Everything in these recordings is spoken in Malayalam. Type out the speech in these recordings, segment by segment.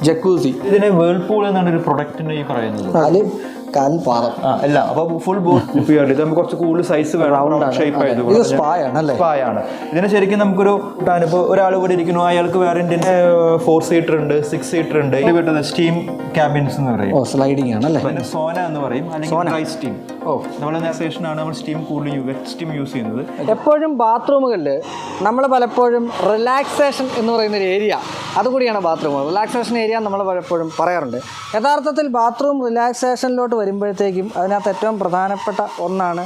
Jacuzzi. This is a Whirlpool and a product in the full board. We are cool size round shape. This is spy. Then a Sherikan Namkuru, 4-seater and 6-seater and the steam cabins. Oh, sliding. Sona and the steam. Oh, steam cooling, you get steam use in the bathroom. Relaxation in the area. That's a bathroom. Relaxation area is a bathroom relaxation. വരുമ്പോഴത്തേക്കും അതിനകത്ത് ഏറ്റവും പ്രധാനപ്പെട്ട ഒന്നാണ്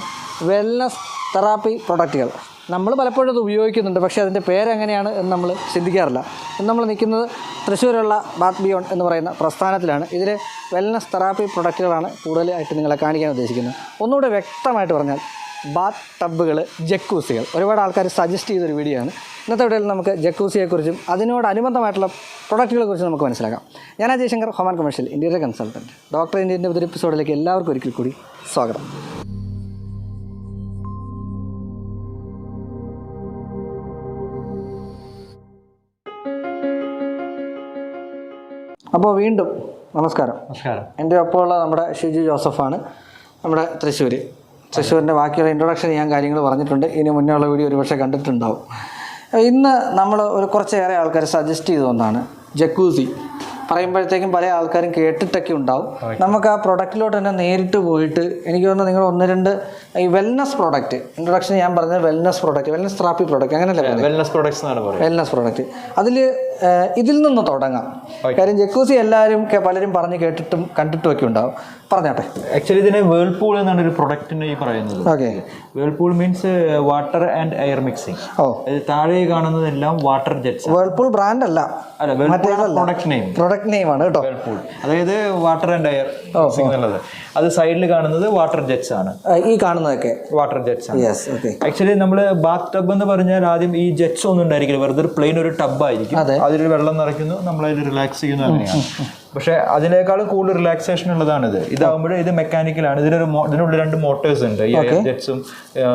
വെൽനസ് തെറാപ്പി പ്രൊഡക്റ്റുകൾ. നമ്മൾ പലപ്പോഴും അത് ഉപയോഗിക്കുന്നുണ്ട്, പക്ഷേ അതിൻ്റെ പേരെങ്ങനെയാണ് എന്ന് നമ്മൾ ചിന്തിക്കാറില്ല. ഇന്ന് നമ്മൾ നിൽക്കുന്നത് തൃശ്ശൂരുള്ള ബാത്ത് ബിയോണ്ട് എന്ന് പറയുന്ന പ്രസ്ഥാനത്തിലാണ്. ഇതിൽ വെൽനസ് തെറാപ്പി പ്രൊഡക്റ്റുകളാണ് കൂടുതലായിട്ട് നിങ്ങളെ കാണിക്കാൻ ഉദ്ദേശിക്കുന്നത്. ഒന്നുകൂടെ വ്യക്തമായിട്ട് പറഞ്ഞാൽ ബാത്ത് ടബ്ബുകൾ, ജക്കൂസികൾ. ഒരുപാട് ആൾക്കാർ സജസ്റ്റ് ചെയ്തൊരു വീഡിയോ ആണ്. ഇന്നത്തെ വീഡിയോയിൽ നമുക്ക് ജക്കൂസിയെക്കുറിച്ചും അതിനോടനുബന്ധമായിട്ടുള്ള പ്രൊഡക്റ്റുകളെക്കുറിച്ചും നമുക്ക് മനസ്സിലാക്കാം. ഞാൻ Ajay Shankar, home and commercial ഇന്ത്യയുടെ കൺസൾട്ടൻറ്റ്. ഡോക്ടർ ഇന്ത്യൻ്റെ പുതിയ എപ്പിസോഡിലേക്ക് എല്ലാവർക്കും ഒരിക്കൽ കൂടി സ്വാഗതം. അപ്പോൾ വീണ്ടും നമസ്കാരം. എൻ്റെ ഒപ്പമുള്ള നമ്മുടെ ഷിജു ജോസഫാണ്, നമ്മുടെ തൃശ്ശൂരിൻ്റെ ബാക്കിയുള്ള ഇൻട്രൊഡക്ഷൻ ഞാൻ കാര്യങ്ങൾ പറഞ്ഞിട്ടുണ്ട്. ഇനി മുന്നേ ഉള്ള വീഡിയോ ഒരുപക്ഷെ കണ്ടിട്ടുണ്ടാവും. ഇന്ന് നമ്മൾ കുറച്ചേറെ ആൾക്കാർ സജസ്റ്റ് ചെയ്ത ഒന്നാണ് ജക്കൂസി. പറയുമ്പോഴത്തേക്കും പല ആൾക്കാരും കേട്ടിട്ടൊക്കെ ഉണ്ടാവും. നമുക്ക് ആ പ്രൊഡക്റ്റിലോട്ട് തന്നെ നേരിട്ട് പോയിട്ട് എനിക്ക് തോന്നുന്നു നിങ്ങൾ 1-2 ഈ വെൽനസ് പ്രോഡക്റ്റ് ഇൻട്രൊഡക്ഷൻ ഞാൻ പറഞ്ഞത് wellness product, wellness therapy product അങ്ങനെയല്ലേ വെൽനസ് പ്രോഡക്റ്റ്. ഇതിൽ നിന്ന് തുടങ്ങാം. കാര്യം ജക്കൂസി എല്ലാവരും പലരും പറഞ്ഞ് കേട്ടിട്ടും കണ്ടിട്ടും ഒക്കെ ഉണ്ടാവും. പറഞ്ഞാട്ടെ. ആക്ച്വലി ഇതിനെ വേൾപൂൾ എന്നാണ് ഒരു പ്രൊഡക്റ്റിനെ ഈ പറയുന്നത്. Okay. Whirlpool means water and air mixing. താഴെ കാണുന്നതെല്ലാം വാട്ടർ ജെറ്റ്സ്. വേൾപൂൾ ബ്രാൻഡ് അല്ല, പ്രൊഡക്റ്റ് നെയിം ആണ് കേട്ടോ. വേൾപൂൾ അതായത് വാട്ടർ ആൻഡ് എയർ എന്നുള്ളത്. അത് സൈഡിൽ കാണുന്നത് വാട്ടർ ജെറ്റ്സ് ആണ്. ഈ കാണുന്നതൊക്കെ വാട്ടർ ജെറ്റ്സ് ആണ്. ആക്ച്വലി നമ്മൾ ബാത്ത് ടബ് എന്ന് പറഞ്ഞാൽ ആദ്യം ഈ ജെറ്റ്സ് ഒന്നും ഉണ്ടായിരിക്കില്ല, വെറുതെ പ്ലെയിൻ ഒരു ടബ് ആയിരിക്കും. അതിൽ വെള്ളം നിറയ്ക്കുന്നു, നമ്മൾ അതിൽ റിലാക്സ് ചെയ്യുന്നു, അങ്ങനെയാണ്. പക്ഷെ അതിനേക്കാളും കൂടുതൽ റിലാക്സേഷൻ ഉള്ളതാണിത്. ഇതാകുമ്പോൾ ഇത് മെക്കാനിക്കലാണ്. ഇതിനുള്ളിൽ 2 മോട്ടേഴ്സ് ഉണ്ട്, ഈ എയർ ജെറ്റ്സും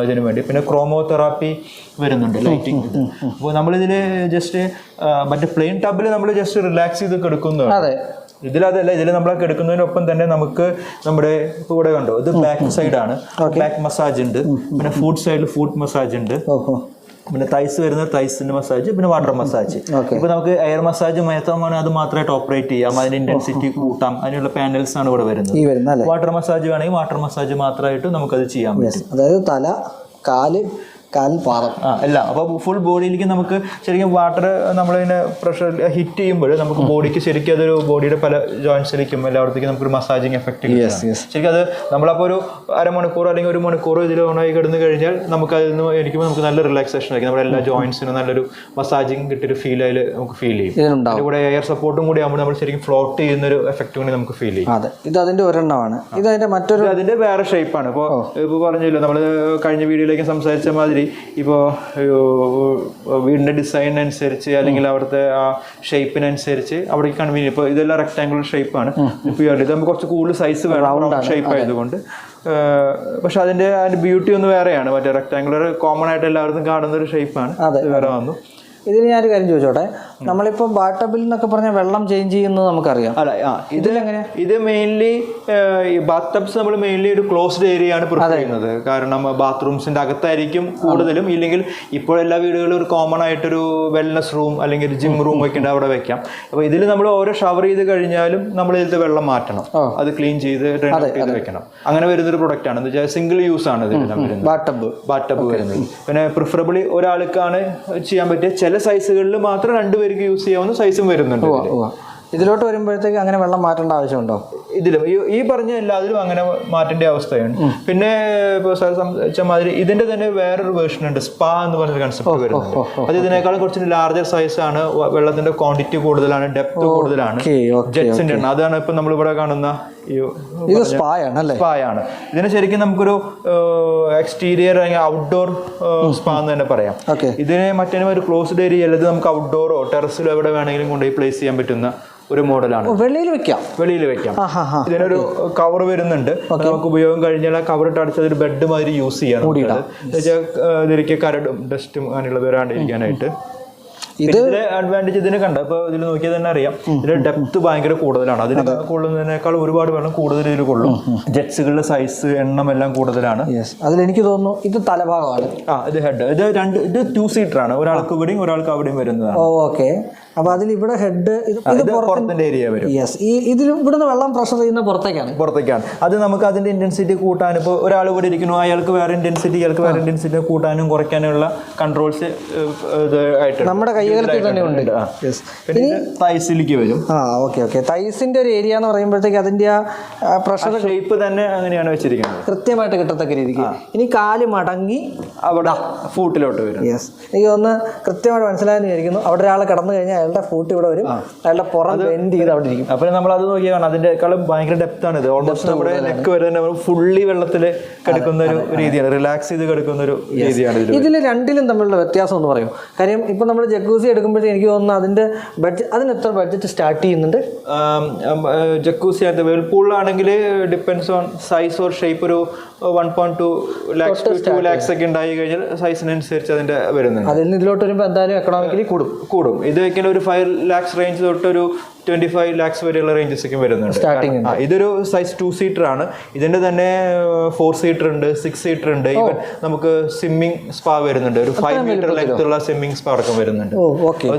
ഇതിനു വേണ്ടി. പിന്നെ ക്രോമോതെറാപ്പി വരുന്നുണ്ട്, ലൈറ്റിംഗ്. അപ്പോൾ നമ്മളിതിൽ ജസ്റ്റ് മറ്റേ പ്ലെയിൻ ടബിൽ നമ്മൾ ജസ്റ്റ് റിലാക്സ് ചെയ്ത് കിടക്കുന്നതാണ്. ഇതിലതല്ല, ഇതിൽ നമ്മൾ കിടക്കുന്നതിനൊപ്പം തന്നെ നമുക്ക് നമ്മുടെ ഇപ്പോൾ ഇവിടെ കണ്ടോ, ഇത് ബാക്ക് സൈഡാണ്, ബാക്ക് മസാജ് ഉണ്ട്. പിന്നെ ഫുഡ് സൈഡിൽ ഫുഡ് മസാജ് ഉണ്ട്. പിന്നെ തൈസ് വരുന്ന തൈസിന്റെ മസാജ്, പിന്നെ വാട്ടർ മസാജ്. ഇപ്പൊ നമുക്ക് എയർ മസാജ് മാത്രമാണ്, അത് മാത്രമായിട്ട് ഓപ്പറേറ്റ് ചെയ്യാം. അതിന്റെ ഇന്റൻസിറ്റി കൂട്ടാം, അതിനുള്ള പാനൽസ് ആണ് ഇവിടെ വരുന്നത്. വാട്ടർ മസാജ് വേണമെങ്കിൽ വാട്ടർ മസാജ് മാത്രമായിട്ട് നമുക്കത് ചെയ്യാൻ പറ്റും. അതായത് തല, കാല്, പാദം അല്ല. അപ്പോൾ ഫുൾ ബോഡിയിലേക്ക് നമുക്ക് ശരിക്കും വാട്ടർ നമ്മളിങ്ങനെ പ്രഷർ ഹിറ്റ് ചെയ്യുമ്പോൾ നമുക്ക് ബോഡിക്ക് ശരിക്കും അതൊരു ബോഡിയുടെ പല ജോയിൻസിലേക്കും എല്ലായിടത്തേക്കും നമുക്കൊരു മസാജിങ് എഫക്റ്റ് കിട്ടും. ശരിക്കും അത് നമ്മളപ്പോൾ ഒരു അരമണിക്കൂർ അല്ലെങ്കിൽ 1 മണിക്കൂർ ഇതിൽ ഓണായി കിടന്നു കഴിഞ്ഞാൽ നമുക്ക് അതിൽ നിന്ന് ഇരിക്കുമ്പോൾ നമുക്ക് നല്ല റിലാക്സേഷൻ ആയിരിക്കും. നമ്മുടെ എല്ലാ ജോയിൻസിനും നല്ലൊരു മസാജിങ് കിട്ടിയൊരു ഫീൽ അതിൽ നമുക്ക് ഫീൽ ചെയ്യും. കൂടെ എയർ സപ്പോർട്ടും കൂടി ആകുമ്പോൾ നമ്മൾ ശരിക്കും ഫ്ലോട്ട് ചെയ്യുന്നൊരു എഫക്റ്റ് കൂടി നമുക്ക് ഫീൽ ചെയ്യും. ഇത് അതിന്റെ ഒരെണ്ണമാണ്. ഇത് അതിന്റെ വേറെ ഷേപ്പാണ്. ഇപ്പോൾ പറഞ്ഞല്ലോ, നമ്മൾ കഴിഞ്ഞ വീഡിയോയിലേക്ക് സംസാരിച്ച മാതിരി ഇപ്പോൾ വീടിൻ്റെ ഡിസൈൻ അനുസരിച്ച് അല്ലെങ്കിൽ അവിടുത്തെ ആ ഷേപ്പിനനുസരിച്ച് അവിടേക്ക് കൺവീനിയൻ. ഇപ്പോൾ ഇതെല്ലാം റെക്ടാങ്കുലർ ഷേപ്പാണ്. ഇപ്പോൾ ഇത് നമുക്ക് കുറച്ച് കൂടുതൽ സൈസ് വേണം, ഷേപ്പ് ആയതുകൊണ്ട്. പക്ഷെ അതിൻ്റെ ബ്യൂട്ടി ഒന്ന് വേറെയാണ്. മറ്റേ റെക്ടാങ്കുലർ കോമൺ ആയിട്ട് എല്ലാവർക്കും കാണുന്ന ഒരു ഷേപ്പാണ്, വേറെ വന്നു. ഇതിന് ഞാനൊരു കാര്യം ചോദിച്ചോട്ടെ, നമ്മളിപ്പോൾ ബാത്ത് ടബിൽ എന്നൊക്കെ പറഞ്ഞാൽ വെള്ളം ചേഞ്ച് ചെയ്യുന്നത് നമുക്കറിയാം. അല്ല, ഇതിലെങ്ങനെ? ഇത് മെയിൻലി ഈ ബാത്ത് ടബ്സ് നമ്മൾ മെയിൻലി ഒരു ക്ലോസ്ഡ് ഏരിയ ആണ് പ്രിഫർ ചെയ്യുന്നത്. കാരണം ബാത്റൂംസിന്റെ അകത്തായിരിക്കും കൂടുതലും. ഇല്ലെങ്കിൽ ഇപ്പോൾ എല്ലാ വീടുകളിലും ഒരു കോമൺ ആയിട്ടൊരു വെൽനസ് റൂം അല്ലെങ്കിൽ ഒരു ജിം റൂം ഒക്കെ ഉണ്ട്, അവിടെ വെക്കാം. അപ്പോൾ ഇതിൽ നമ്മൾ ഓരോ ഷവർ ചെയ്ത് കഴിഞ്ഞാലും നമ്മൾ ഇതിലത്തെ വെള്ളം മാറ്റണം, അത് ക്ലീൻ ചെയ്ത് ചെയ്ത് വെക്കണം. അങ്ങനെ വരുന്നൊരു പ്രൊഡക്റ്റ് ആണ്. എന്ന് വെച്ചാൽ സിംഗിൾ യൂസ് ആണ് ബാത്ത് ടബ് വരുന്നത്. പിന്നെ പ്രിഫറബിളി ഒരാൾക്കാണ് ചെയ്യാൻ പറ്റിയ. ചില സൈസുകളിൽ മാത്രം 2 പേർക്ക് യൂസ് ചെയ്യാവുന്ന സൈസും വരുന്നുണ്ട്. ഇതിലോട്ട് വരുമ്പോഴത്തേക്ക് അങ്ങനെ വെള്ളം മാറ്റേണ്ട ആവശ്യമുണ്ടോ? ഇതിലും ഈ പറഞ്ഞ എല്ലാത്തിലും അങ്ങനെ മാറ്റേണ്ട അവസ്ഥയാണ്. പിന്നെ ഇപ്പോൾ സാർ സംസാരിച്ച മാതിരി ഇതിന്റെ തന്നെ വേറൊരു വേർഷൻ ഉണ്ട്, സ്പാ എന്ന് പറഞ്ഞൊരു കൺസെപ്റ്റ് വരുന്നുണ്ട്. അത് ഇതിനേക്കാളും കുറച്ച് ലാർജർ സൈസ് ആണ്, വെള്ളത്തിന്റെ ക്വാണ്ടിറ്റി കൂടുതലാണ്, ഡെപ്ത് കൂടുതലാണ്, ജെറ്റ്സിന്റെ എണ്ണം. അതാണ് ഇപ്പൊ നമ്മളിവിടെ കാണുന്ന സ്പായാണ്. ഇതിന് ശരിക്കും നമുക്കൊരു എക്സ്റ്റീരിയർ അല്ലെങ്കിൽ ഔട്ട്ഡോർ സ്പാ എന്ന് തന്നെ പറയാം. ഇതിനെ മറ്റേ ഒരു ക്ലോസ്ഡ് ഏരിയ അല്ല, ഇത് നമുക്ക് ഔട്ട്ഡോറോ ടെറസിലോ എവിടെ വേണമെങ്കിലും കൊണ്ടുപോയി പ്ലേസ് ചെയ്യാൻ പറ്റുന്ന ഒരു മോഡലാണ്. വെളിയിൽ വെക്കാം. ഇതിനൊരു കവർ വരുന്നുണ്ട്. നമുക്ക് ഉപയോഗം കഴിഞ്ഞാൽ ആ കവർ ഇട്ട് അടിച്ചത് ഒരു ബെഡ് മാതിരി യൂസ് ചെയ്യാം. ഇതിലേക്ക് കരടും ഡസ്റ്റും അങ്ങനെയുള്ളത് വരാണ്ടിരിക്കാനായിട്ട്. ഇതിലെ അഡ്വാൻറ്റേജ് ഇതിന് കണ്ട ഇപ്പോൾ ഇതിൽ നോക്കിയാൽ തന്നെ അറിയാം, ഇതിന്റെ ഡെപ്ത് ഭയങ്കര കൂടുതലാണ്. അതിന് കൊള്ളുന്നതിനേക്കാൾ ഒരുപാട് വെള്ളം കൂടുതൽ ഇതിൽ കൊള്ളും. ജെറ്റ്സുകളുടെ സൈസ് എണ്ണം എല്ലാം കൂടുതലാണ്. അതിലെനിക്ക് തോന്നുന്നു ഇത് തലഭാഗമാണ്. ഇത് ഹെഡ്. ഇത് 2 സീറ്റർ ആണ്, ഒരാൾക്ക് ഇവിടെയും ഒരാൾക്ക് അവിടെയും വരുന്നതാണ്. ഓക്കെ. അപ്പൊ അതിൽ ഇവിടെ ഹെഡ് പുറത്തിന്റെ ഏരിയ വരും. ഇതിൽ ഇവിടുന്ന് വെള്ളം പ്രഷർ ചെയ്യുന്ന പുറത്തേക്കാണ്. അത് നമുക്ക് അതിന്റെ ഇന്റൻസിറ്റി കൂട്ടാൻ, ഇപ്പോൾ ഒരാൾ ഇവിടെ ഇരിക്കുന്നു, അയാൾക്ക് വേറെ ഇന്റൻസിറ്റി, ഇയാൾക്ക് വേറെ ഇന്റൻസിറ്റി കൂട്ടാനും കുറയ്ക്കാനുള്ള കൺട്രോൾസ് നമ്മുടെ കൈകാലത്തിൽ തന്നെ ഉണ്ട്. പിന്നെ തൈസിലേക്ക് വരും. ഓക്കെ. തൈസിന്റെ ഒരു ഏരിയ എന്ന് പറയുമ്പോഴത്തേക്ക് അതിന്റെ ആ പ്രഷർ ഷേപ്പ് തന്നെ അങ്ങനെയാണ് വെച്ചിരിക്കുന്നത്, കൃത്യമായിട്ട് കിട്ടത്തക്ക രീതിക്ക്. ഇനി കാല് മടങ്ങി അവിടെ ഫൂട്ടിലോട്ട് വരും. എനിക്ക് ഒന്ന് കൃത്യമായിട്ട് മനസ്സിലായെന്ന് വിചാരിക്കുന്നു. അവിടെ ഒരാൾ കടന്നു കഴിഞ്ഞാൽ അയാളുടെ ഫൂട്ട് ഇവിടെ വരും, അയാളുടെ പുറം ബെൻഡ് ചെയ്ത് അവിടെ ഇരിക്കും. അപ്പോൾ നമ്മൾ അത് നോക്കിയാൽ കാണാം, അതിന്റെക്കാളും ഭയങ്കര ഡെപ്ത് ആണ് ഇത്. ഓൾമോസ്റ്റ് നമ്മുടെ നെക്ക് വരെ തന്നെ ഫുള്ളി വെള്ളത്തിൽ കിടക്കുന്ന ഒരു രീതിയാണ്, റിലാക്സ് ചെയ്ത് കിടക്കുന്ന ഒരു രീതിയാണ്. ഇതിൽ രണ്ടിലും തമ്മിലുള്ള വ്യത്യാസം എന്ന് പറയും. കാര്യം ഇപ്പൊ നമ്മൾ ജക്കൂസി എടുക്കുമ്പോഴത്തേക്ക് എനിക്ക് തോന്നുന്നു അതിന് എത്ര ബഡ്ജറ്റ് സ്റ്റാർട്ട് ചെയ്യുന്നുണ്ട്? ജക്കൂസി ആയിട്ട് വേൾപൂളിലാണെങ്കിൽ depends on size or shape, ഒരു 1.2 lakhs to 2 lakhs ഒക്കെ ഉണ്ടായി കഴിഞ്ഞാൽ സൈസിനനുസരിച്ച് അതിന്റെ വരുന്നുണ്ട്. അതിൽ നിന്ന് ഇതിലോട്ട് വരുമ്പോൾ എന്തായാലും എക്കണോമിക്കലി കൂടും. ഇത് വെക്കുന്ന ഒരു 5 lakhs റേഞ്ച് തൊട്ട് ഒരു 25 lakhs വരെയുള്ള റേഞ്ചസ് ഒക്കെ വരുന്നുണ്ട്. ഇതൊരു സൈസ് 2 സീറ്റർ ആണ്. ഇതിന്റെ തന്നെ 4 സീറ്റർ ഉണ്ട്, 6 സീറ്റർ ഉണ്ട്. ഈവൻ നമുക്ക് സ്വിമ്മിംഗ് സ്പാ വരുന്നുണ്ട്, ഒരു 5 മീറ്റർ ലെങ്ത് ഉള്ള സ്വിമ്മിംഗ് സ്പാ അടക്കം വരുന്നുണ്ട്.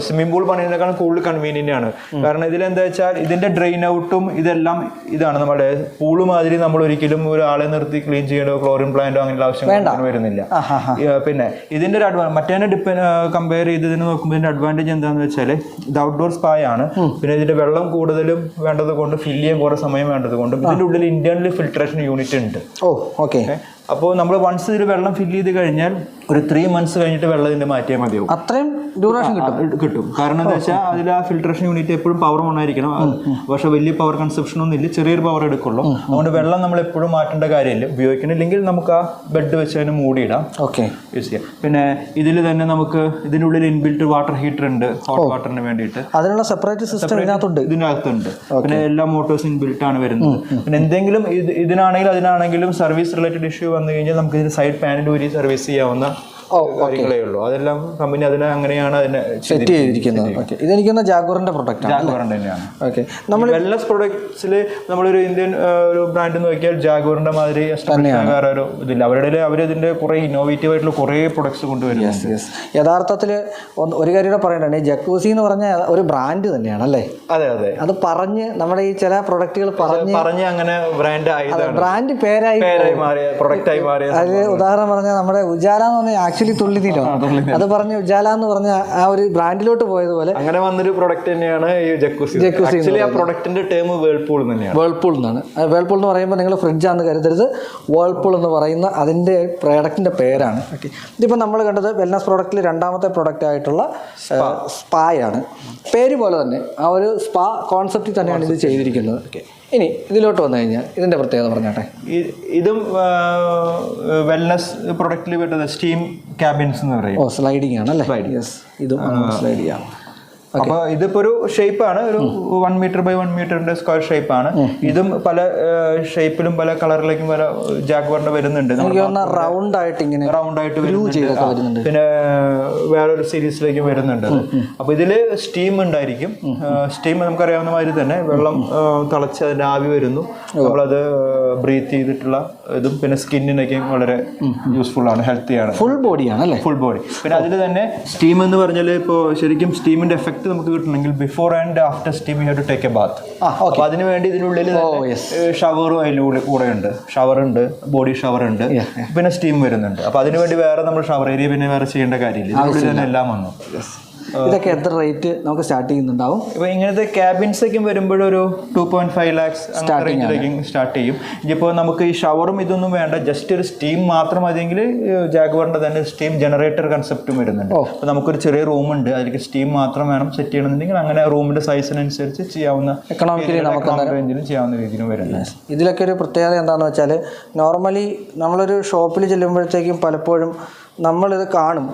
സ്വിമ്മിംഗ് പൂൾ പണിയുന്നതിനേക്കാളും കൂടുതൽ കൺവീനിയന്റ് ആണ്. കാരണം ഇതിലെന്താ വെച്ചാൽ ഇതിന്റെ ഡ്രെയിൻ ഔട്ടും ഇതെല്ലാം ഇതാണ്. നമ്മുടെ പൂള് മാതിരി നമ്മൾ ഒരിക്കലും ഒരാളെ നിർത്തി ക്ലീൻ ചെയ്യണോ ക്ലോറിൻ പ്ലാന്റോ അങ്ങനെയുള്ള ആവശ്യം വരുന്നില്ല. പിന്നെ ഇതിന്റെ ഒരു മറ്റേ കമ്പയർ ചെയ്ത് ഇതിന് നോക്കുമ്പോൾ ഇതിന്റെ അഡ്വാൻറ്റേജ് എന്താണെന്ന് വെച്ചാൽ ഇത് ഔട്ട്ഡോർ സ്പാ ആണ്. പിന്നെ ഇതിന്റെ വെള്ളം കൂടുതലും വേണ്ടത് കൊണ്ട്, ഫില്ല് ചെയ്യാൻ കുറെ സമയം വേണ്ടത് കൊണ്ടും ഇതിന്റെ ഉള്ളിൽ ഇന്റേണൽ ഫിൽട്രേഷൻ യൂണിറ്റ് ഉണ്ട്. അപ്പോൾ നമ്മൾ വൺസ് ഇതിൽ വെള്ളം ഫില്ല് ചെയ്ത് കഴിഞ്ഞാൽ ഒരു 3 months കഴിഞ്ഞിട്ട് വെള്ളം ഇതിന്റെ മാറ്റിയാൽ മതിയാവും. അത്രയും ഡ്യൂറേഷൻ കിട്ടും. കാരണം എന്താ വെച്ചാൽ അതിൽ ആ ഫിൽട്രേഷൻ യൂണിറ്റ് എപ്പോഴും പവർ ഓൺ ആയിരിക്കണം. പക്ഷെ വലിയ പവർ കൺസപ്ഷൻ ഒന്നും ഇല്ല, ചെറിയൊരു പവർ എടുക്കുള്ളൂ. അതുകൊണ്ട് വെള്ളം നമ്മൾ എപ്പോഴും മാറ്റേണ്ട കാര്യമില്ല. ഉപയോഗിക്കണില്ലെങ്കിൽ നമുക്ക് ആ ബെഡ് വെച്ച് അതിന് മൂടിയിടാം, യൂസ് ചെയ്യാം. പിന്നെ ഇതിൽ തന്നെ നമുക്ക് ഇതിനുള്ളിൽ ഇൻബിൽറ്റ് വാട്ടർ ഹീറ്റർ ഉണ്ട്, ഹോട്ട് വാട്ടറിന് വേണ്ടിയിട്ട്. അതിനുള്ള സെപ്പറേറ്റ് സിസ്റ്റം ഇതിനകത്തുണ്ട്. പിന്നെ എല്ലാ മോട്ടോഴ്സ് ഇൻബിൽറ്റ് ആണ് വരുന്നത്. പിന്നെ എന്തെങ്കിലും ഇതിനാണെങ്കിലും അതിനാണെങ്കിലും സർവീസ് റിലേറ്റഡ് ഇഷ്യൂ വന്നു കഴിഞ്ഞാൽ നമുക്ക് ഇതിന് സൈഡ് പാനൽ ഊരി സർവീസ് ചെയ്യാവുന്ന കാര്യങ്ങളേ ഉള്ളൂ. അതെല്ലാം കമ്പനി അതിനെ അങ്ങനെയാണ് അതിനെ സെറ്റ് ചെയ്തിരിക്കുന്നത്. ഇതെനിക്കൊന്ന് ജാഗ്വറിന്റെ പ്രൊഡക്റ്റ് തന്നെയാണ്. നമ്മൾ വെൽനസ് പ്രൊഡക്ട്സിൽ നമ്മളൊരു ഇന്ത്യൻ ഒരു ബ്രാൻഡ് നോക്കിയാൽ ജാഗ്വറിന്റെ മാതിരി വേറെ ഒരു ഇതില്ല. അവരിതിന്റെ കുറെ ഇന്നോവേറ്റീവ് ആയിട്ടുള്ള കുറെ പ്രൊഡക്ട്സ് കൊണ്ടുവരും. യഥാർത്ഥത്തിൽ ഒരു കാര്യം പറയണ്ടേ, ജക്കൂസി എന്ന് പറഞ്ഞ ഒരു ബ്രാൻഡ് തന്നെയാണ് അല്ലേ? അതെ. അത് പറഞ്ഞ് നമ്മുടെ ഈ ചില പ്രൊഡക്റ്റുകൾ പറഞ്ഞ് അങ്ങനെ ബ്രാൻഡ് പേരായി മാറിയ പ്രൊഡക്റ്റായി മാറിയ. അതിൽ ഉദാഹരണം പറഞ്ഞാൽ നമ്മുടെ ഉജാല എന്ന് പറഞ്ഞാൽ ആക്ച്വലി തുള്ളിനീലോ, അത് പറഞ്ഞ് ഉജാല എന്ന് പറഞ്ഞ ആ ഒരു ബ്രാൻഡിലോട്ട് പോയതുപോലെ അങ്ങനെ വന്നൊരു പ്രൊഡക്റ്റ് തന്നെയാണ് ഈ ജക്കൂസി. ആ പ്രൊഡക്റ്റിന്റെ ടേം വേൾപൂൾ തന്നെയാണ്. വേൾപൂൾ എന്നാണ്. വേൾപൂൾ എന്ന് പറയുമ്പോൾ നിങ്ങൾ ഫ്രിഡ്ജാണെന്ന് കരുതരുത്, വേൾപൂൾ എന്ന് പറയുന്ന അതിൻ്റെ പ്രൊഡക്റ്റിന്റെ പേരാണ്. ഇതിപ്പോൾ നമ്മൾ കണ്ടത് വെൽനസ് പ്രോഡക്റ്റിൽ രണ്ടാമത്തെ പ്രൊഡക്റ്റ് ആയിട്ടുള്ള സ്പായാണ്. പേര് പോലെ തന്നെ ആ ഒരു സ്പാ കോൺസെപ്റ്റിൽ തന്നെയാണ് ഇത് ചെയ്തിരിക്കുന്നത്. ഇനി ഇതിലോട്ട് വന്നു കഴിഞ്ഞാൽ ഇതിന്റെ പ്രത്യേകത പറഞ്ഞാട്ടെ. ഇതും വെൽനസ് പ്രൊഡക്റ്റിൽ വരുന്നത് സ്റ്റീം ക്യാബിൻസ് എന്ന് പറയും. സ്ലൈഡിംഗ് ആണ് അല്ലേ? ഇതും സ്ലൈഡ് ചെയ്യാം. അപ്പോൾ ഇതിപ്പോ ഒരു ഷേപ്പാണ്, ഒരു 1 meter by 1 meter സ്ക്വയർ ഷേപ്പാണ്. ഇതും പല ഷേപ്പിലും പല കളറിലേക്കും പല ജാഗ്വറിന്റെ വരുന്നുണ്ട്. റൗണ്ട് ആയിട്ട് വരുന്നുണ്ട്. പിന്നെ വേറൊരു സീരീസിലേക്കും വരുന്നുണ്ട്. അപ്പൊ ഇതില് സ്റ്റീം ഉണ്ടായിരിക്കും. സ്റ്റീം നമുക്കറിയാവുന്ന മാതിരി തന്നെ വെള്ളം തിളച്ച് അതിന്റെ ആവി വരുന്നു, നമ്മളത് ബ്രീത്ത് ചെയ്തിട്ടുള്ള ഇതും. പിന്നെ സ്കിന്നിനൊക്കെ വളരെ യൂസ്ഫുൾ ആണ്, ഹെൽത്തിയാണ്. ഫുൾ ബോഡിയാണ് അല്ലേ? Full body. പിന്നെ അതിൽ തന്നെ സ്റ്റീം എന്ന് പറഞ്ഞാൽ ഇപ്പോൾ ശരിക്കും സ്റ്റീമിന്റെ എഫക്ട് നമുക്ക് കിട്ടണമെങ്കിൽ before and after steam you have to take a bath. അപ്പോൾ അതിന് വേണ്ടി ഇതിനുള്ളിൽ ഷവറും അതിൻ്റെ കൂടെ ഉണ്ട്. ഷവറുണ്ട്, ബോഡി ഷവർ ഉണ്ട്, പിന്നെ സ്റ്റീം വരുന്നുണ്ട്. അപ്പോൾ അതിന് വേണ്ടി വേറെ നമ്മൾ ഷവർ ഏരിയ പിന്നെ വേറെ ചെയ്യേണ്ട കാര്യമില്ല. ഇതിനുള്ളിൽ തന്നെ എല്ലാം വന്നു. ഇതൊക്കെ എത്ര റേറ്റ് നമുക്ക് സ്റ്റാർട്ട് ചെയ്യുന്നുണ്ടാവും? ഇപ്പോൾ ഇങ്ങനത്തെ ക്യാബിൻസൊക്കെ വരുമ്പോഴൊരു 2.5 lakhs സ്റ്റാർട്ട് ചെയ്യും. ഇപ്പോൾ നമുക്ക് ഈ ഷവറും ഇതൊന്നും വേണ്ട, ജസ്റ്റ് ഒരു സ്റ്റീം മാത്രം മതിയെങ്കിൽ ജാഗ്വറിന്റെ തന്നെ സ്റ്റീം ജനറേറ്റർ കൺസെപ്റ്റും വരുന്നുണ്ട്. അപ്പോൾ നമുക്കൊരു ചെറിയ റൂമുണ്ട്, അതിലേക്ക് സ്റ്റീം മാത്രം വേണം സെറ്റ് ചെയ്യണമെന്നുണ്ടെങ്കിൽ അങ്ങനെ റൂമിന്റെ സൈസിനനുസരിച്ച് ചെയ്യാവുന്ന എക്കണോമിക്കലി നമുക്ക് ചെയ്യാവുന്ന രീതിയിലും വരുന്നത്. ഇതിലൊക്കെ ഒരു പ്രത്യേകത എന്താണെന്ന് വെച്ചാൽ, നോർമലി നമ്മളൊരു ഷോപ്പിൽ ചെല്ലുമ്പോഴത്തേക്കും പലപ്പോഴും നമ്മളിത് കാണും,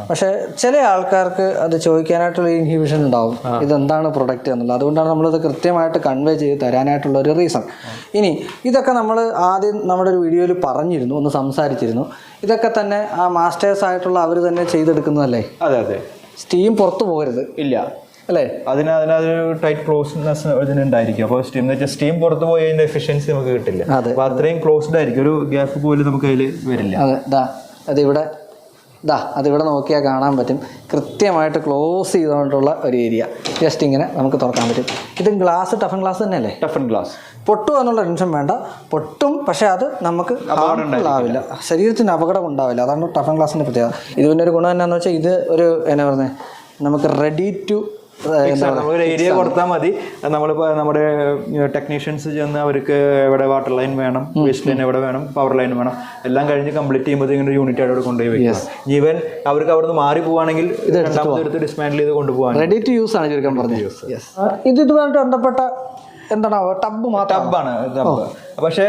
പക്ഷെ ചില ആൾക്കാർക്ക് അത് ചോദിക്കാനായിട്ടുള്ള ഇൻഹിബിഷൻ ഉണ്ടാവും, ഇതെന്താണ് പ്രൊഡക്റ്റ് എന്നുള്ളത്. അതുകൊണ്ടാണ് നമ്മളിത് കൃത്യമായിട്ട് കൺവേ ചെയ്ത് തരാനായിട്ടുള്ള ഒരു റീസൺ. ഇനി ഇതൊക്കെ നമ്മൾ ആദ്യം നമ്മുടെ ഒരു വീഡിയോയിൽ പറഞ്ഞിരുന്നു, ഒന്ന് സംസാരിച്ചിരുന്നു. ഇതൊക്കെ തന്നെ ആ മാസ്റ്റേഴ്സ് ആയിട്ടുള്ള അവർ തന്നെ ചെയ്തെടുക്കുന്നതല്ലേ? അതെ. സ്റ്റീം പുറത്ത് പോകരുത്. ഇല്ല അല്ലേ? അതിനൊരു ടൈറ്റ് ക്ലോസ്നെസ് ഇതിനുണ്ടായിരിക്കും. അപ്പോൾ സ്റ്റീം എന്ന് വെച്ചാൽ സ്റ്റീം പുറത്ത് പോയി അതിൻ്റെ എഫിഷ്യൻസി നമുക്ക് കിട്ടില്ല. അപ്പോൾ അത്രയും ക്ലോസ്ഡ് ആയിരിക്കും, ഒരു ഗ്യാപ്പ് പോലും നമുക്ക് അതിൽ വരില്ല. അതിവിടെ നോക്കിയാൽ കാണാൻ പറ്റും, കൃത്യമായിട്ട് ക്ലോസ് ചെയ്തുകൊണ്ടുള്ള ഒരു ഏരിയ. ജസ്റ്റ് ഇങ്ങനെ നമുക്ക് തുറക്കാൻ പറ്റും. ഇത് ഗ്ലാസ് ടഫൻ ഗ്ലാസ് തന്നെയല്ലേ? Toughen glass. പൊട്ടും എന്നുള്ള ടെൻഷൻ വേണ്ട. പൊട്ടും, പക്ഷേ അത് നമുക്ക് ആവില്ല, ശരീരത്തിന് അപകടം ഉണ്ടാവില്ല. അതാണ് ടഫൻ ഗ്ലാസിൻ്റെ പ്രത്യേകത. ഇതിൻ്റെ ഒരു ഗുണം എന്നാന്ന് വെച്ചാൽ ഇത് ഒരു എന്നാ പറയുന്നത്, നമുക്ക് റെഡി ടു ഒരു ഏരിയ കൊടുത്താൽ മതി. നമ്മളിപ്പോൾ നമ്മുടെ ടെക്നീഷ്യൻസ് ചെന്ന് അവർക്ക് എവിടെ വാട്ടർ ലൈൻ വേണം, വേസ്റ്റ് ലൈൻ എവിടെ വേണം, പവർ ലൈൻ വേണം, എല്ലാം കഴിഞ്ഞ് കംപ്ലീറ്റ് ചെയ്യുമ്പോൾ ഇങ്ങനെ യൂണിറ്റ് അവിടെ കൊണ്ടുപോയി വെക്കാം. ഈവൻ അവർക്ക് അവിടെ നിന്ന് മാറി പോവുകയാണെങ്കിൽ ഇത് രണ്ടാമത്തെ ഡിസ്മാൻഡിൽ ചെയ്ത് കൊണ്ടുപോകാൻ റെഡി ടു യൂസ് ആണ് ചുരുക്കം പറഞ്ഞത്. ഇതുമായിട്ട് ബന്ധപ്പെട്ട എന്താണ് ടബാണ്. പക്ഷേ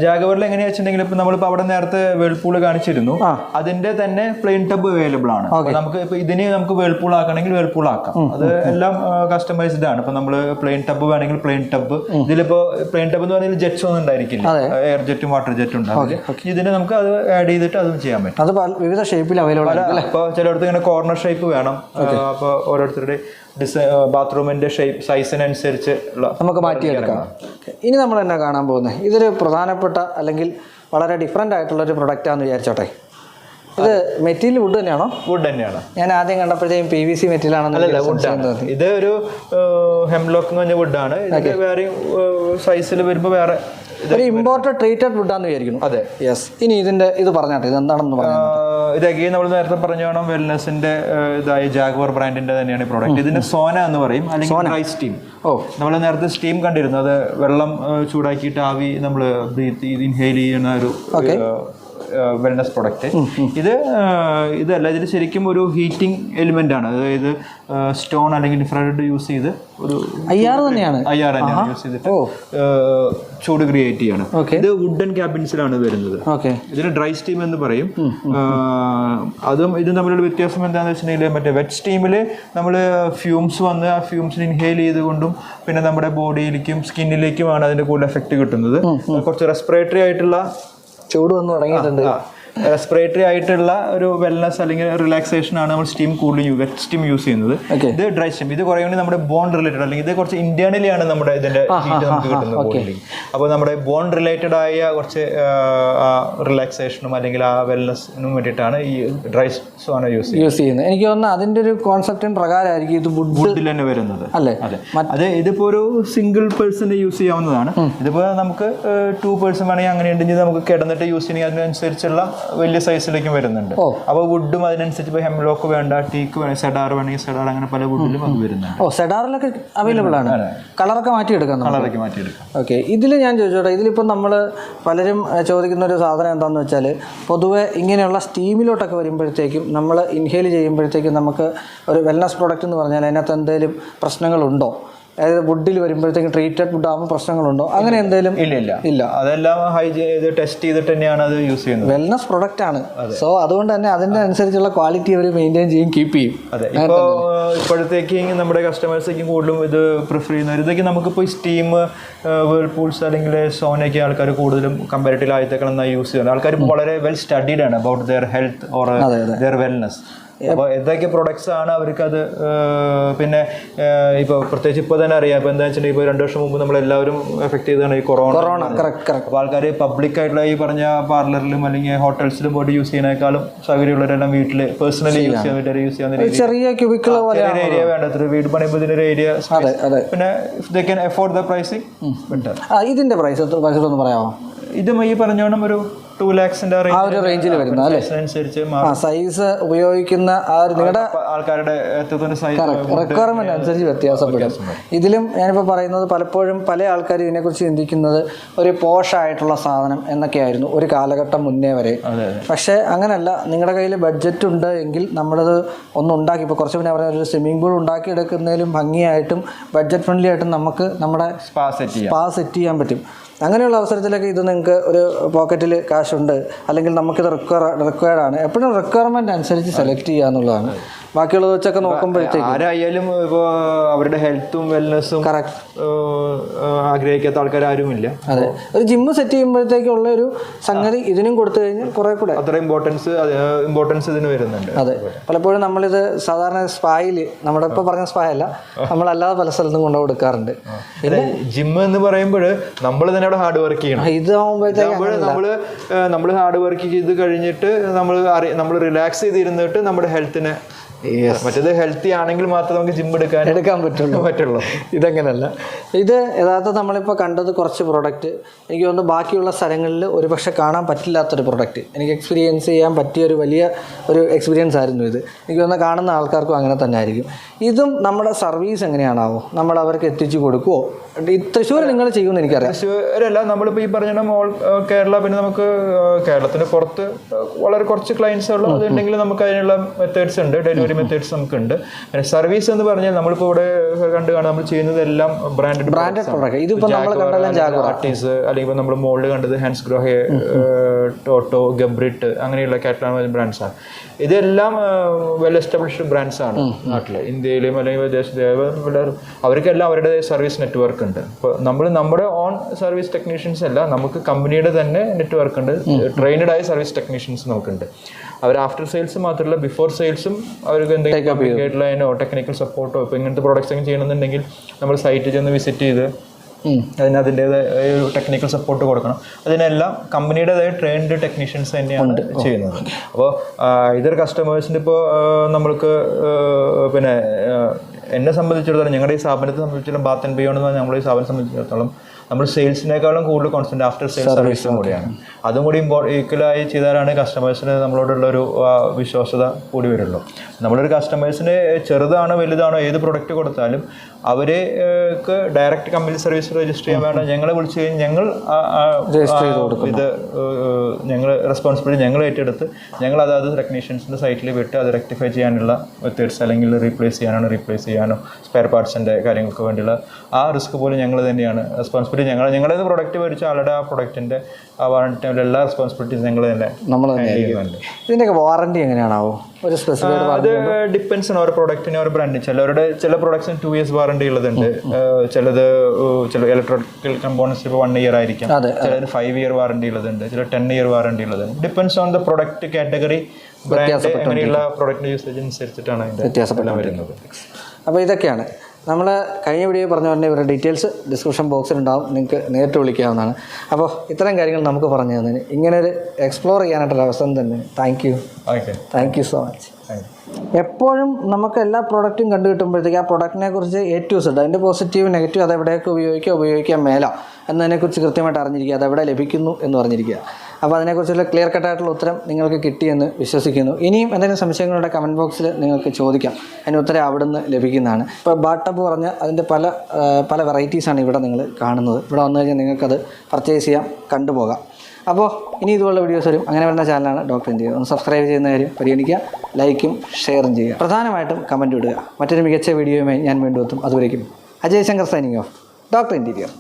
ജാഗവറിൽ എങ്ങനെയാ വെച്ചിട്ടുണ്ടെങ്കിൽ ഇപ്പൊ നമ്മളിപ്പോൾ അവിടെ നേരത്തെ വേൾപൂൾ കാണിച്ചിരുന്നു, അതിന്റെ തന്നെ പ്ലെയിൻ ടബ് അവൈലബിൾ ആണ്. നമുക്ക് ഇപ്പൊ ഇതിന് നമുക്ക് വേൾപൂൾ ആക്കണമെങ്കിൽ വേൾപൂൾ ആക്കാം. അത് എല്ലാം കസ്റ്റമൈസ്ഡ് ആണ്. ഇപ്പൊ നമ്മള് പ്ലെയിൻ ടബ് വേണമെങ്കിൽ പ്ലെയിൻ ടബ്. ഇതിലിപ്പോ പ്ലെയിൻ ടബ് എന്ന് പറഞ്ഞാൽ ജെറ്റ്സ് ഒന്നും ഉണ്ടായിരിക്കില്ല, എയർ ജെറ്റും വാട്ടർ ജെറ്റും ഉണ്ടാവില്ല. ഇതിന് നമുക്ക് അത് ആഡ് ചെയ്തിട്ട് അതും ചെയ്യാൻ പറ്റും. അത് വിവിധ ഷേപ്പിൽ അവൈലബിൾ ആണ്. ഇപ്പോൾ ചിലയിടത്ത് ഇങ്ങനെ കോർണർ ഷേപ്പ് വേണം. അപ്പോൾ ഓരോരുത്തരുടെ ബാത്റൂമിന്റെ ഷേപ്പ് സൈസിനനുസരിച്ച് നമുക്ക് മാറ്റിയെടുക്കാം. ഇനി നമ്മൾ എന്നാ കാണാൻ പോകുന്നത്, ഇതൊരു പ്രധാനപ്പെട്ട അല്ലെങ്കിൽ വളരെ ഡിഫറെൻ്റ് ആയിട്ടുള്ളൊരു പ്രൊഡക്റ്റാണെന്ന് വിചാരിച്ചോട്ടെ. ഇത് മെറ്റീരിയൽ വുഡ് തന്നെയാണോ? വുഡ് തന്നെയാണ്. ഞാൻ ആദ്യം കണ്ടപ്പോഴത്തേക്കും PVC മെറ്റീരിയൽ ആണെന്ന്. ഇത് ഒരു ഹെംലോക്ക് എന്ന് പറഞ്ഞ വുഡാണ്. വേറെ സൈസിൽ വരുമ്പോൾ വേറെ ഒരു ഇമ്പോർട്ടഡ് ട്രീറ്റഡ് വുഡാന്ന് വിചാരിക്കുന്നു. അതെ, യെസ്. ഇനി ഇതിന്റെ ഇത് പറഞ്ഞാട്ടെ, ഇത് എന്താണെന്ന് പറഞ്ഞു. ഇത് അഗെയിൻ നമ്മൾ നേരത്തെ പറഞ്ഞോണം വെൽനെസിന്റെ ഇതായി ജാഗ്വർ ബ്രാൻഡിന്റെ തന്നെയാണ് ഈ പ്രോഡക്റ്റ്. ഇതിന് സോന എന്ന് പറയും, അല്ലെങ്കിൽ ഡ്രൈ സ്റ്റീം. നമ്മൾ നേരത്തെ സ്റ്റീം കണ്ടിരുന്നു, അത് വെള്ളം ചൂടാക്കിയിട്ട് ആവി നമ്മൾ ഇൻഹെയിൽ ചെയ്യുന്ന ഒരു വെൽനസ് പ്രൊഡക്റ്റ്. ഇതല്ല, ഇതിൽ ശരിക്കും ഒരു ഹീറ്റിംഗ് എലിമെന്റ് ആണ്. അതായത് സ്റ്റോൺ അല്ലെങ്കിൽ ഇൻഫ്രാറെഡ് യൂസ് ചെയ്ത് ഒരു IR തന്നെയാണ് യൂസ് ചെയ്തിട്ട് ചൂട് ക്രിയേറ്റ് ചെയ്യാണ്. ഇത് വുഡൻ ക്യാബിൻസിലാണ് വരുന്നത്. ഇതിന് ഡ്രൈ സ്റ്റീം എന്ന് പറയും. അതും ഇതും തമ്മിലുള്ള വ്യത്യാസം എന്താണെന്ന് വെച്ചിട്ടുണ്ടെങ്കിൽ മറ്റേ വെറ്റ് സ്റ്റീമിൽ നമ്മൾ ഫ്യൂംസ് വന്ന് ആ ഫ്യൂംസിന് ഇൻഹെയിൽ ചെയ്തുകൊണ്ടും പിന്നെ നമ്മുടെ ബോഡിയിലേക്കും സ്കിന്നിലേക്കുമാണ് അതിന്റെ കൂടുതൽ എഫക്റ്റ് കിട്ടുന്നത്. കുറച്ച് റെസ്പിറേറ്ററി ആയിട്ടുള്ള ചൂട് വന്ന് തുടങ്ങിയിട്ടുണ്ട്. റെസ്പിറേറ്ററി ആയിട്ടുള്ള ഒരു വെൽനസ് അല്ലെങ്കിൽ റിലാക്സേഷൻ ആണ് നമ്മൾ സ്റ്റീം കൂടുതൽ വെറ്റ് സ്റ്റീം യൂസ് ചെയ്യുന്നത്. ഇത് ഡ്രൈ സ്റ്റീം. ഇത് കുറേ കൂടി നമ്മുടെ ബോൺ റിലേറ്റഡ്, അല്ലെങ്കിൽ ഇത് കുറച്ച് ഇന്റേണലി ആണ് നമ്മുടെ ഇതിന്റെ ഹീറ്റ് നമുക്ക് കിട്ടുന്നത് ബോഡിയിൽ. അപ്പോൾ നമ്മുടെ ബോൺ റിലേറ്റഡ് ആയ കുറച്ച് റിലാക്സേഷനും അല്ലെങ്കിൽ ആ വെൽനസിനും വേണ്ടിയിട്ടാണ് ഈ ഡ്രൈ സോന യൂസ് ചെയ്യുന്നത്. എനിക്ക് തോന്നുന്നു അതിന്റെ ഒരു കോൺസെപ്റ്റിന് പ്രകാരമായിരിക്കും ഇത് വുഡിൽ തന്നെ വരുന്നത്. അല്ലേ? അത് ഇതിപ്പോ ഒരു സിംഗിൾ പേഴ്സൺ യൂസ് ചെയ്യാവുന്നതാണ്. ഇതിപ്പോ നമുക്ക് 2 പേഴ്സൺ വേണമെങ്കിൽ അങ്ങനെ ഉണ്ടെങ്കിൽ നമുക്ക് കിടന്നിട്ട് യൂസ് ചെയ്യണമെങ്കിൽ അതിനനുസരിച്ചുള്ള വലിയ സൈസിലേക്കും വരുന്നുണ്ട്. അപ്പോൾ വുഡും അതിനനുസരിച്ച് ഇപ്പോൾ ഹെംലോക്ക് വേണ്ട, ടീക്ക് വേണം, സെഡാർ വേണമെങ്കിൽ സെഡാർ, അങ്ങനെ പല വുഡിലും അത് വരുന്നുണ്ട്. സെഡാറിലൊക്കെ അവൈലബിൾ ആണ്. കളറൊക്കെ മാറ്റിയെടുക്കാം. ഓക്കെ. ഇതിൽ ഞാൻ ചോദിച്ചോട്ടെ, ഇതിലിപ്പോൾ നമ്മൾ പലരും ചോദിക്കുന്ന ഒരു സാധനം എന്താണെന്ന് വെച്ചാൽ, പൊതുവെ ഇങ്ങനെയുള്ള സ്റ്റീമിലോട്ടൊക്കെ വരുമ്പോഴത്തേക്കും നമ്മൾ ഇൻഹെയിൽ ചെയ്യുമ്പോഴത്തേക്കും നമുക്ക് ഒരു വെൽനസ് പ്രോഡക്റ്റ് എന്ന് പറഞ്ഞാൽ അതിനകത്ത് എന്തെങ്കിലും പ്രശ്നങ്ങളുണ്ടോ? അതായത് വുഡിൽ വരുമ്പോഴത്തേക്കും ട്രീറ്റഡ് വുഡ് ആകുമ്പോൾ പ്രശ്നങ്ങളുണ്ടോ? അങ്ങനെ എന്തെങ്കിലും ഇല്ല. അതെല്ലാം ടെസ്റ്റ് ചെയ്തിട്ട് തന്നെയാണ് അത് യൂസ് ചെയ്യുന്നത്. വെൽനസ് പ്രൊഡക്റ്റ് ആണ്. സോ അതുകൊണ്ട് തന്നെ അതിൻ്റെ അനുസരിച്ചുള്ള ക്വാളിറ്റി അവർ മെയിൻറ്റെയിൻ ചെയ്യും, കീപ്പ് ചെയ്യും. അതെ. ഇപ്പോൾ ഇപ്പോഴത്തേക്ക് നമ്മുടെ കസ്റ്റമേഴ്സേക്കും കൂടുതലും ഇത് പ്രിഫർ ചെയ്യുന്നത്. ഇതൊക്കെ നമുക്കിപ്പോൾ സ്റ്റീം, വേൾപൂൾസ് അല്ലെങ്കിൽ സോനയൊക്കെ ആൾക്കാർ കൂടുതലും കമ്പാരിറ്റീവ് ആയിത്തേക്കണം യൂസ് ചെയ്യുന്നത്. ആൾക്കാർ വളരെ വെൽ സ്റ്റഡീഡ് ആണ് about their health or there wellness. അപ്പോൾ എന്തൊക്കെ പ്രൊഡക്ട്സ് ആണ് അവർക്കത്. പിന്നെ ഇപ്പോൾ പ്രത്യേകിച്ച് ഇപ്പോൾ തന്നെ അറിയാം, ഇപ്പോൾ എന്താ വെച്ചിട്ടുണ്ടെങ്കിൽ ഇപ്പോൾ 2 വർഷം മുമ്പ് നമ്മളെല്ലാവരും എഫക്ട് ചെയ്തതാണ് ഈ കൊറോണ. അപ്പോൾ ആൾക്കാർ പബ്ലിക്കായിട്ടുള്ള ഈ പറഞ്ഞ പാർലറിലും അല്ലെങ്കിൽ ഹോട്ടൽസിലും പോയിട്ട് യൂസ് ചെയ്യുന്നതിനേക്കാളും സൗകര്യമുള്ളവരെല്ലാം വീട്ടിൽ പേഴ്സണലി യൂസ് ചെയ്യാൻ വേണ്ടി യൂസ് ചെയ്യാൻ ചെറിയ ഏരിയ വേണ്ടത്ര വീട് പണിയുമ്പോൾ ഇതിൻ്റെ ഏരിയ. പിന്നെ they can afford the pricing better. ഇതിൻ്റെ പ്രൈസ് ഒന്ന് പറയാമോ? ഇതും ഈ പറഞ്ഞോണം ഒരു 2 lakhsന്റെ റേഞ്ചിൽ വരുന്ന സൈസ് ഉപയോഗിക്കുന്ന നിങ്ങളുടെ ആൾക്കാരുടെ റിക്വയർമെന്റ് അനുസരിച്ച് വ്യത്യാസപ്പെടും. ഇതിലും ഞാനിപ്പോൾ പറയുന്നത് പലപ്പോഴും പല ആൾക്കാർ ഇതിനെക്കുറിച്ച് ചിന്തിക്കുന്നത് ഒരു പോഷായിട്ടുള്ള സാധനം എന്നൊക്കെയായിരുന്നു ഒരു കാലഘട്ടം മുന്നേ വരെ. പക്ഷേ അങ്ങനെയല്ല. നിങ്ങളുടെ കയ്യിൽ ബഡ്ജറ്റ് ഉണ്ട് എങ്കിൽ നമ്മളത് ഉണ്ടാക്കി, ഇപ്പോൾ കുറച്ച് മുന്നേ പറഞ്ഞ ഒരു സ്വിമ്മിംഗ് പൂൾ ഉണ്ടാക്കിയെടുക്കുന്നതിലും ഭംഗിയായിട്ടും ബഡ്ജറ്റ് ഫ്രണ്ട്ലി ആയിട്ടും നമുക്ക് നമ്മുടെ സ്പാ സെറ്റ് ചെയ്യാൻ പറ്റും. അങ്ങനെയുള്ള അവസരത്തിലൊക്കെ ഇത് നിങ്ങൾക്ക് ഒരു പോക്കറ്റിൽ കാശുണ്ട് അല്ലെങ്കിൽ നമുക്കിത് റിക്വയർഡ് ആണ്, എപ്പോഴും റിക്വയർമെൻറ്റ് അനുസരിച്ച് സെലക്ട് ചെയ്യുക എന്നുള്ളതാണ്. ബാക്കിയുള്ളത് വെച്ചൊക്കെ നോക്കുമ്പോഴത്തേക്ക് ആരായാലും ഇപ്പോൾ അവരുടെ ഹെൽത്തും വെൽനെസ്സും ആഗ്രഹിക്കാത്ത ആൾക്കാരുമില്ല. അതെ, ഒരു ജിമ്മ് സെറ്റ് ചെയ്യുമ്പോഴത്തേക്കുള്ള ഒരു സംഗതി ഇതിനും കൊടുത്തു കഴിഞ്ഞാൽ കുറെ കൂടെ അത്ര ഇമ്പോർട്ടൻസ് ഇതിന് വരുന്നുണ്ട്. അതെ, പലപ്പോഴും നമ്മളിത് സാധാരണ സ്പായിൽ, നമ്മുടെ ഇപ്പോൾ പറഞ്ഞ സ്പാ അല്ല, നമ്മളല്ലാതെ പല സ്ഥലത്തും കൊണ്ടു കൊടുക്കാറുണ്ട്. പിന്നെ ജിമ്മ് എന്ന് പറയുമ്പോൾ നമ്മൾ തന്നെ അവിടെ ഹാർഡ് വർക്ക് ചെയ്യണം. നമ്മൾ ഹാർഡ് വർക്ക് ചെയ്ത് കഴിഞ്ഞിട്ട് നമ്മൾ റിലാക്സ് ചെയ്തിരുന്നിട്ട് നമ്മുടെ ഹെൽത്തിനെ, മറ്റേത് ഹെൽത്തി ആണെങ്കിൽ മാത്രമേ നമുക്ക് ജിം എടുക്കാൻ പറ്റുള്ളൂ. ഇതങ്ങനല്ല. ഇത് യഥാർത്ഥം നമ്മളിപ്പോൾ കണ്ടത് കുറച്ച് പ്രോഡക്റ്റ്, എനിക്ക് തോന്നുന്നു ബാക്കിയുള്ള സ്ഥലങ്ങളിൽ ഒരുപക്ഷെ കാണാൻ പറ്റില്ലാത്തൊരു പ്രോഡക്റ്റ്, എനിക്ക് എക്സ്പീരിയൻസ് ചെയ്യാൻ പറ്റിയ ഒരു വലിയ ഒരു എക്സ്പീരിയൻസ് ആയിരുന്നു ഇത്. എനിക്ക് തോന്നുന്നു കാണുന്ന ആൾക്കാർക്കും അങ്ങനെ തന്നെ ആയിരിക്കും. ഇതും നമ്മുടെ സർവീസ് എങ്ങനെയാണാവോ, നമ്മൾ അവർക്ക് എത്തിച്ചു കൊടുക്കുമോ? തൃശ്ശൂർ നിങ്ങൾ ചെയ്യുമെന്ന് എനിക്കറിയാം. തൃശ്ശൂരല്ല, നമ്മളിപ്പോൾ ഈ പറഞ്ഞ ഓൾ കേരള, പിന്നെ നമുക്ക് കേരളത്തിന് പുറത്ത് വളരെ കുറച്ച് ക്ലയൻസ് ഉള്ളൂ. അതുണ്ടെങ്കിൽ നമുക്ക് അതിനുള്ള മെത്തേഡ്സ് ഉണ്ട്, ഡെലിവറി മെത്തേഡ്സ് നമുക്കുണ്ട്. പിന്നെ സർവീസ് എന്ന് പറഞ്ഞാൽ നമ്മളിപ്പോൾ ഇവിടെ കാണാം, നമ്മൾ ചെയ്യുന്നത് എല്ലാം ബ്രാൻഡഡ് പ്രോഡക്റ്റ്. ഇതിപ്പോൾ നമ്മൾ കണ്ടതെല്ലാം ആർട്ടീസ്, അല്ലെങ്കിൽ നമ്മൾ മോളിൽ കണ്ടത് ഹാൻസ് ഗ്രോഹെ, ടോട്ടോ, ഗബ്രിറ്റ്, അങ്ങനെയുള്ള കാറ്റലോഗ് ബ്രാൻഡ്സ് ആണ്. ഇതെല്ലാം വെൽ എസ്റ്റാബ്ലിഷ്ഡ് ബ്രാൻഡ്സ് ആണ് നാട്ടിൽ, ഇന്ത്യയിലും അല്ലെങ്കിൽ വിദേശത്ത്. അവർക്കെല്ലാം അവരുടെ സർവീസ് നെറ്റ്വർക്ക് ഉണ്ട്. ഇപ്പോൾ നമ്മുടെ ഓൺ സർവീസ് ടെക്നീഷ്യൻസ് അല്ല, നമുക്ക് കമ്പനിയുടെ തന്നെ നെറ്റ്വർക്ക് ഉണ്ട്. ട്രെയിനഡ് ആയ സർവീസ് ടെക്നീഷ്യൻസ് നമുക്കുണ്ട്. അവർ ആഫ്റ്റർ സെയിൽസ് മാത്രമല്ല ബിഫോർ സെയിൽസും അവർക്ക് എന്തെങ്കിലും ഗൈഡ് ലൈനോ ടെക്നിക്കൽ സപ്പോർട്ടോ ഇപ്പോൾ ഇങ്ങനത്തെ പ്രോഡക്ട്സ് ഒക്കെ ചെയ്യണമെന്നുണ്ടെങ്കിൽ നമ്മൾ സൈറ്റിൽ ചെന്ന് വിസിറ്റ് ചെയ്ത് അതിൻ്റേതായ ഒരു ടെക്നിക്കൽ സപ്പോർട്ട് കൊടുക്കണം. അതിനെല്ലാം കമ്പനിയുടേതായ ട്രെയിൻഡ് ടെക്നീഷ്യൻസ് തന്നെയാണ് ചെയ്യുന്നത്. അപ്പോൾ ഇതൊരു കസ്റ്റമേഴ്സിൻ്റെ ഇപ്പോൾ നമ്മൾക്ക് പിന്നെ എന്നെ സംബന്ധിച്ചിടത്തോളം, ഞങ്ങളുടെ ഈ സ്ഥാപനത്തെ സംബന്ധിച്ചിടത്തോളം ബാത്ത് ആൻഡ് ബിയോണ്ട് എന്ന് പറഞ്ഞാൽ നമ്മുടെ ഈ സ്ഥാപനം സംബന്ധിച്ചിടത്തോളം നമ്മൾ സെയിൽസിനേക്കാളും കൂടുതൽ കോൺസെൻട്രേറ്റ് ആഫ്റ്റർ സെയിൽസ് സർവീസും കൂടിയാണ്. അതും കൂടി ഈക്വലായി ചെയ്താലാണ് കസ്റ്റമേഴ്സിന് നമ്മളോടുള്ള ഒരു വിശ്വാസത കൂടി വരുള്ളൂ. നമ്മളൊരു കസ്റ്റമേഴ്സിന് ചെറുതാണോ വലുതാണോ ഏത് പ്രൊഡക്റ്റ് കൊടുത്താലും അവർക്ക് ഡയറക്റ്റ് കമ്പനി സർവീസ് രജിസ്റ്റർ ചെയ്യാൻ വേണ്ട ഞങ്ങളെ വിളിച്ചു കഴിഞ്ഞാൽ ഞങ്ങൾ റെസ്പോൺസിബിലിറ്റി ഞങ്ങൾ ഏറ്റെടുത്ത് ഞങ്ങൾ അതായത് ടെക്നീഷ്യൻസിൻ്റെ സൈറ്റിൽ വിട്ട് അത് റെക്ടിഫൈ ചെയ്യാനുള്ള മെത്തേഡ്സ്, അല്ലെങ്കിൽ റീപ്ലേസ് ചെയ്യാനോ സ്പെയർ പാർട്സിൻ്റെ കാര്യങ്ങൾക്ക് വേണ്ടിയുള്ള ആ റിസ്ക് പോലും ഞങ്ങൾ തന്നെയാണ് റെസ്പോൺസിബിലിറ്റി. ഞങ്ങളേത് പ്രൊഡക്റ്റ് മേടിച്ച ആളുടെ ആ പ്രൊഡക്റ്റിൻ്റെ ആ വാറണ്ടി എല്ലാ റെസ്പോൺസിബിലിറ്റീസ് ഞങ്ങൾ തന്നെ ചെയ്യുന്നുണ്ട്. ഇതിൻ്റെയൊക്കെ വാറണ്ടി എങ്ങനെയാണാവോ? ഒരു സ്പെസിഫൈഡ് അത് ഡിപ്പെൻസ് ആണ് ഓരോ പ്രൊഡക്റ്റിന് ഓരോ ബ്രാൻഡിന്. ചില പ്രൊഡക്ട്സിന് 2 years വാറണ്ടി ഉള്ളതുണ്ട്, ചില ഇലക്ട്രിക്കൽ കമ്പോണൻസ് ഇപ്പോൾ 1 year ആയിരിക്കാം, ചിലതിന് 5 year വാറണ്ടി ഉള്ളതുണ്ട്, ചില 10 year വാറണ്ടി ഉള്ളതുണ്ട്. Depends on the product category, brand, അങ്ങനെയുള്ള പ്രൊഡക്റ്റിൻ്റെ യൂസേജ് അനുസരിച്ചിട്ടാണ് അതിൻ്റെ വ്യത്യാസപ്പെട്ട് വരുന്നത്. അപ്പോൾ ഇതൊക്കെയാണ് നമ്മൾ കഴിഞ്ഞ വീഡിയോ പറഞ്ഞ പോലെ ഇവരുടെ ഡീറ്റെയിൽസ് ഡിസ്ക്രിപ്ഷൻ ബോക്സിലുണ്ടാവും, നിങ്ങൾക്ക് നേരിട്ട് വിളിക്കാവുന്നതാണ്. അപ്പോൾ ഇത്തരം കാര്യങ്ങൾ നമുക്ക് പറഞ്ഞു തന്നതിന്, ഇങ്ങനെ ഒരു എക്സ്പ്ലോർ ചെയ്യാനായിട്ടൊരു അവസരം തന്നെ താങ്ക് യു സോ മച്ച്. എപ്പോഴും നമുക്ക് എല്ലാ പ്രോഡക്റ്റും കണ്ടു കിട്ടുമ്പോഴത്തേക്ക് ആ പ്രൊഡക്റ്റിനെ കുറിച്ച് A-Z, അതിൻ്റെ പോസിറ്റീവ് നെഗറ്റീവ്, അതെവിടെയൊക്കെ ഉപയോഗിക്കാൻ മേല എന്നതിനെക്കുറിച്ച് കൃത്യമായിട്ട് അറിഞ്ഞിരിക്കുക, അതെവിടെ ലഭിക്കുന്നു എന്ന് പറഞ്ഞിരിക്കുക. അപ്പോൾ അതിനെക്കുറിച്ചുള്ള ക്ലിയർ കട്ടായിട്ടുള്ള ഉത്തരം നിങ്ങൾക്ക് കിട്ടിയെന്ന് വിശ്വസിക്കുന്നു. ഇനിയും എന്തെങ്കിലും സംശയങ്ങളുടെ കമൻറ്റ് ബോക്സിൽ നിങ്ങൾക്ക് ചോദിക്കാം, അതിന് ഉത്തരം അവിടുന്ന് ലഭിക്കുന്നതാണ്. ഇപ്പോൾ ബാട്ടപ്പ് പറഞ്ഞ അതിൻ്റെ പല വെറൈറ്റീസാണ് ഇവിടെ നിങ്ങൾ കാണുന്നത്. ഇവിടെ വന്നു കഴിഞ്ഞാൽ നിങ്ങൾക്കത് പർച്ചേസ് ചെയ്യാം, കണ്ടുപോകാം. അപ്പോൾ ഇനി ഇതുപോലുള്ള വീഡിയോസ് വരും. അങ്ങനെ വരുന്ന ചാനലാണ് ഡോക്ടർ ഇന്ത്യ. ഒന്ന് സബ്സ്ക്രൈബ് ചെയ്യുന്ന കാര്യം പരിഗണിക്കുക, ലൈക്കും ഷെയറും ചെയ്യുക, പ്രധാനമായിട്ടും കമൻറ്റ് ഇടുക. മറ്റൊരു മികച്ച വീഡിയോയുമായി ഞാൻ വീണ്ടും എത്തും. അതുവരേക്കും Ajay Shankar signing off, doctor interior.